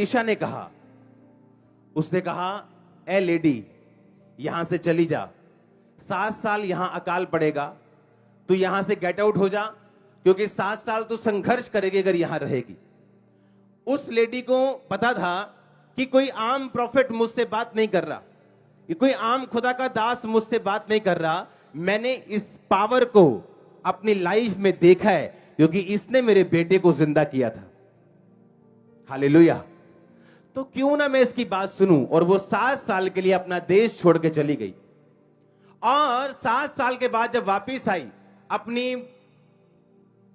Elisha ने कहा, उसने कहा, ए लेडी, यहां से चली जा, 7 साल यहां अकाल पड़ेगा, तू यहां से गेट आउट हो जा, क्योंकि 7 साल तू संघर्ष करेगी अगर यहां रहेगी। उस लेडी को पता था कि कोई आम प्रॉफिट मुझसे बात नहीं कर रहा, ये कोई आम खुदा का दास मुझसे बात नहीं कर रहा, मैंने इस पावर को अपनी लाइफ में देखा है, क्योंकि इसने मेरे बेटे को जिंदा किया था। हालेलुया। तो क्यों ना मैं इसकी बात सुनूं। और वो 7 साल के लिए अपना देश छोड़ के चली गई, और 7 साल के बाद जब वापिस आई अपनी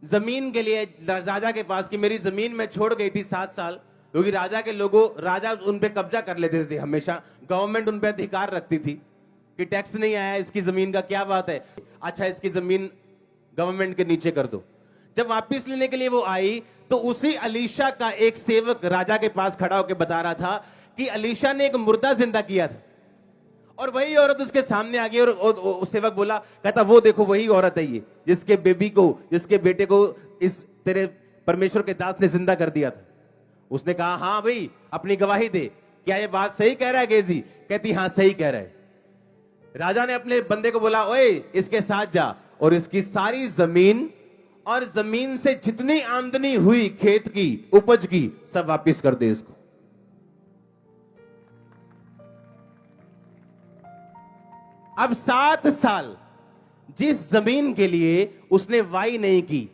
जमीन के लिए राजा के पास, कि मेरी जमीन में छोड़ गई थी 7 साल, क्योंकि राजा के लोगों, राजा उन पे कब्जा कर लेते थे हमेशा, गवर्नमेंट उन पे अधिकार रखती थी कि टैक्स नहीं आया इसकी जमीन का, क्या बात है, अच्छा इसकी जमीन गवर्नमेंट के नीचे कर दो। जब वापिस लेने के लिए वो आई, तो उसी अलीशा का एक सेवक राजा के पास खड़ा होकर बता रहा था कि अलीशा ने एक मुर्दा जिंदा किया था। और वही औरत उसके सामने आ गई, और सेवक बोला, कहता वो देखो वही औरत है ये, जिसके बेबी को, जिसके बेटे को इस तेरे परमेश्वर के दास ने जिंदा कर दिया था। उसने कहा, हाँ भाई अपनी गवाही दे, क्या ये बात सही कह रहा है गेजी? कहती हाँ सही कह रहा है। राजा ने अपने बंदे को बोला, ओए इसके साथ जा और इसकी सारी जमीन और जमीन से जितनी आमदनी हुई खेत की, उपज की, सब वापिस कर दे इसको। अब 7 साल जिस जमीन के लिए उसने वाई नहीं की,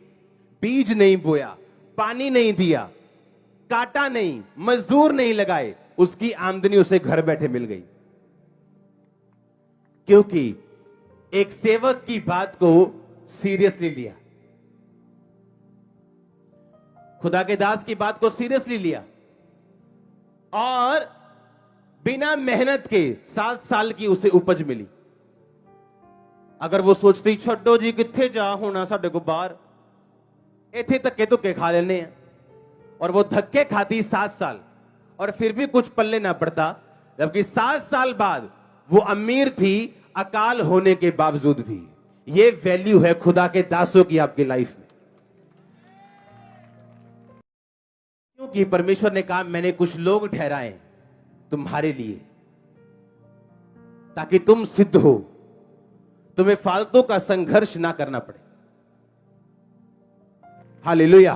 बीज नहीं बोया, पानी नहीं दिया, काटा नहीं, मजदूर नहीं लगाए, उसकी आमदनी उसे घर बैठे मिल गई, क्योंकि एक सेवक की बात को सीरियसली लिया, खुदा के दास की बात को सीरियसली लिया, और बिना मेहनत के 7 साल की उसे उपज मिली। अगर वो सोचती, छड्डो जी किथे जा होना साडे को बाहर, इथे धक्के धुक्के खा लेने हैं, और वो धक्के खाती 7 साल, और फिर भी कुछ पल्ले ना पड़ता, जबकि 7 साल बाद वो अमीर थी, अकाल होने के बावजूद भी। ये वैल्यू है खुदा के दासों की आपकी लाइफ में, क्योंकि परमेश्वर ने कहा, मैंने कुछ लोग ठहराए तुम्हारे लिए, ताकि तुम सिद्ध हो, तुम्हें फालतू का संघर्ष ना करना पड़े। हालेलुया।